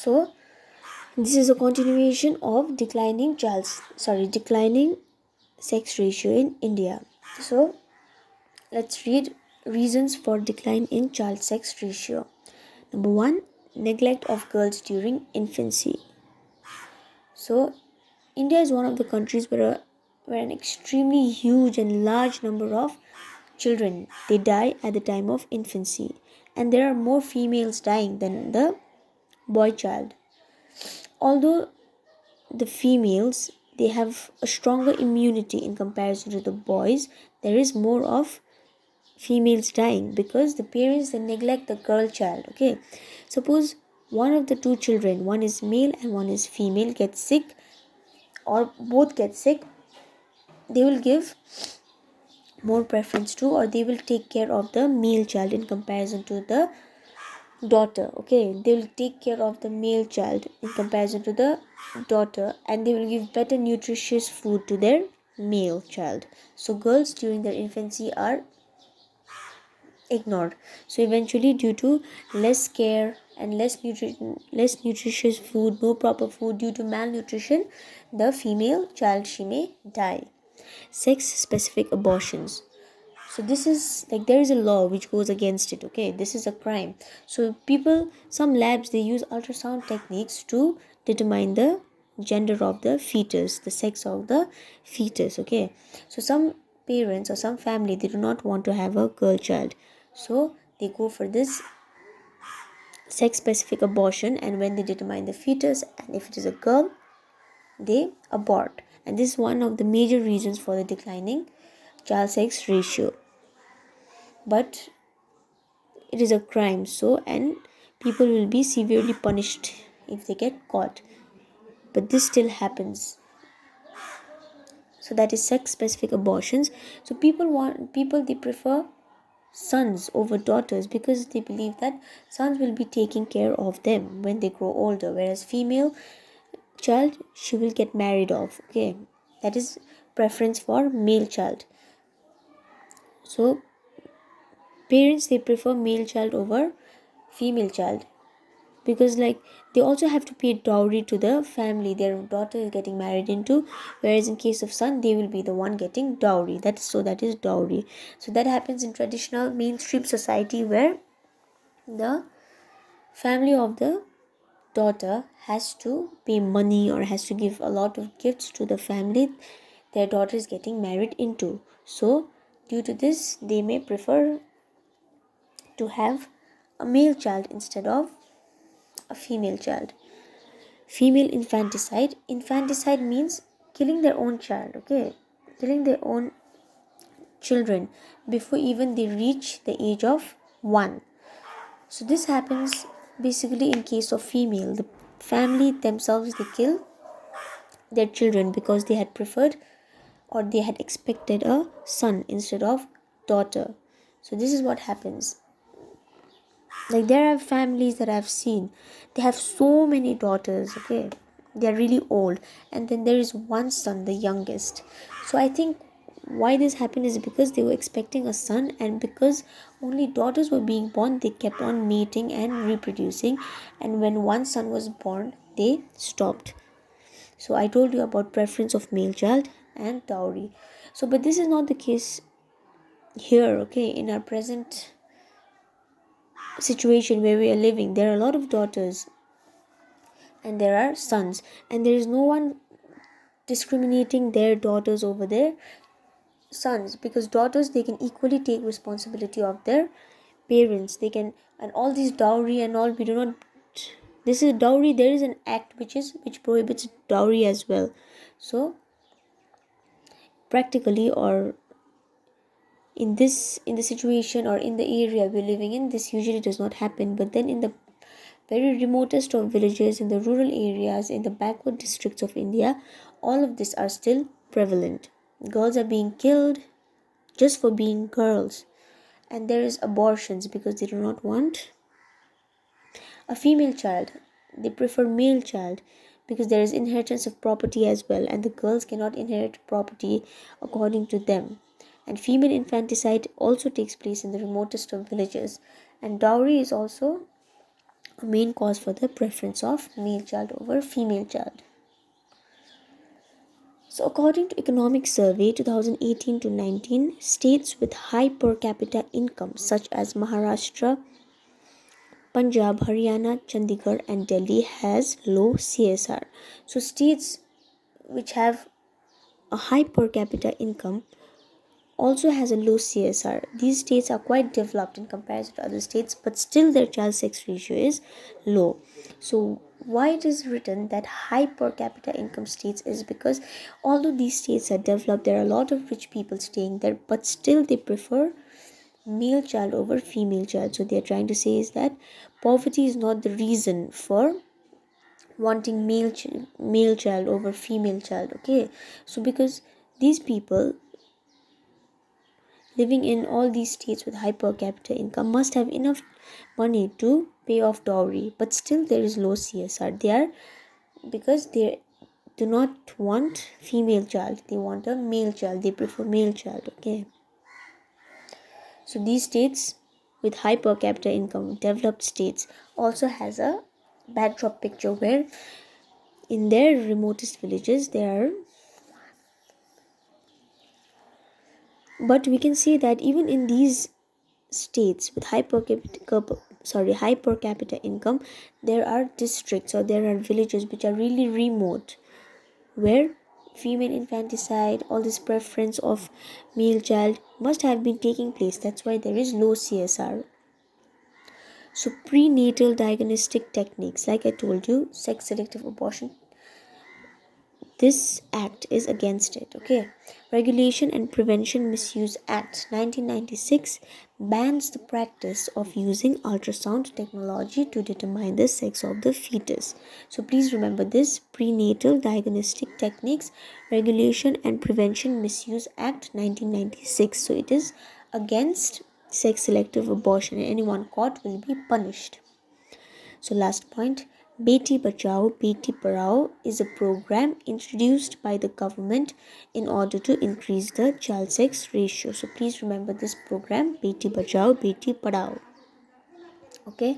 So this is a continuation of declining sex ratio in India. So let's read reasons for decline in child sex ratio. Number 1, neglect of girls during infancy. So India is one of the countries where an extremely huge and large number of children they die at the time of infancy, and there are more females dying than the boy child. Although the females they have a stronger immunity in comparison to the boys, there is more of females dying because the parents they neglect the girl child. Okay, suppose one of the two children, one is male and one is female, gets sick or both get sick, they will give more preference to, or they will take care of the male child in comparison to the daughter. Okay, they will take care of the male child in comparison to the daughter, and they will give better nutritious food to their male child. So girls during their infancy are ignored. So eventually, due to less care and less nutritious food, no proper food, due to malnutrition, the female child she may die. Sex specific abortions. So this is like there is a law which goes against it. Okay, this is a crime. So some labs they use ultrasound techniques to determine the gender of the fetus, the sex of the fetus. Okay, so some parents or some family they do not want to have a girl child, so they go for this sex specific abortion, and when they determine the fetus and if it is a girl they abort, and this is one of the major reasons for the declining child sex ratio. But it is a crime, so, and people will be severely punished if they get caught, but this still happens. So that is sex specific abortions. So people they prefer sons over daughters because they believe that sons will be taking care of them when they grow older, whereas female child she will get married off. Okay, that is preference for male child. So parents they prefer male child over female child because like they also have to pay dowry to the family their daughter is getting married into, whereas in case of son they will be the one getting dowry. That is dowry. So that happens in traditional mainstream society where the family of the daughter has to pay money or has to give a lot of gifts to the family their daughter is getting married into. So due to this they may prefer to have a male child instead of a female child. Female infanticide. Infanticide means killing their own child. Okay, killing their own children before even they reach the age of 1. So this happens basically in case of female. The family themselves they kill their children because they had preferred or they had expected a son instead of daughter. So this is what happens. Like there are families that I've seen, they have so many daughters. Okay, they are really old, and then there is one son, the youngest. So I think why this happened is because they were expecting a son, and because only daughters were being born they kept on mating and reproducing, and when one son was born they stopped. So I told you about preference of male child and dowry. So but this is not the case here. Okay, in our present situation where we are living there are a lot of daughters and there are sons, and there is no one discriminating their daughters over their sons, because daughters they can equally take responsibility of their parents. They can, and all these dowry and all, we do not, this is dowry, there is an act which prohibits dowry as well. So practically, or in the situation or in the area we're living in, this usually does not happen. But then in the very remotest of villages, in the rural areas, in the backward districts of India, all of this are still prevalent. Girls are being killed just for being girls, and there is abortions because they do not want a female child. They prefer male child because there is inheritance of property as well, and the girls cannot inherit property according to them. And female infanticide also takes place in the remotest of villages, and dowry is also a main cause for the preference of male child over female child. So according to Economic Survey 2018 to 19, states with high per capita income such as Maharashtra, Punjab, Haryana, Chandigarh and Delhi has low CSR. So states which have a high per capita income also has a low CSR. These states are quite developed in comparison to other states, but still their child sex ratio is low. So why it is written that high per capita income states is because although these states are developed, there are a lot of rich people staying there, but still they prefer male child over female child. So they are trying to say is that poverty is not the reason for wanting male child over female child. Okay, so because these people living in all these states with high per capita income must have enough money to pay off dowry, but still there is low CSR. They are because they do not want female child, they want a male child, they prefer male child. Okay, so these states with high per capita income, developed states, also has a backdrop picture where in their remotest villages there are, but we can see that even in these states with high per capita income, there are districts or there are villages which are really remote where female infanticide, all this preference of male child must have been taking place. That's why there is low CSR. So prenatal diagnostic techniques, like I told you, sex selective abortion, this act is against it. Okay, Regulation and Prevention Misuse Act 1996 bans the practice of using ultrasound technology to determine the sex of the fetus. So please remember this: Prenatal Diagnostic Techniques, Regulation and Prevention Misuse Act 1996. So it is against sex selective abortion, and anyone caught will be punished. So last point, Beti Bachao, Beti Padhao is a program introduced by the government in order to increase the child sex ratio. So please remember this program, Beti Bachao, Beti Padhao. Okay.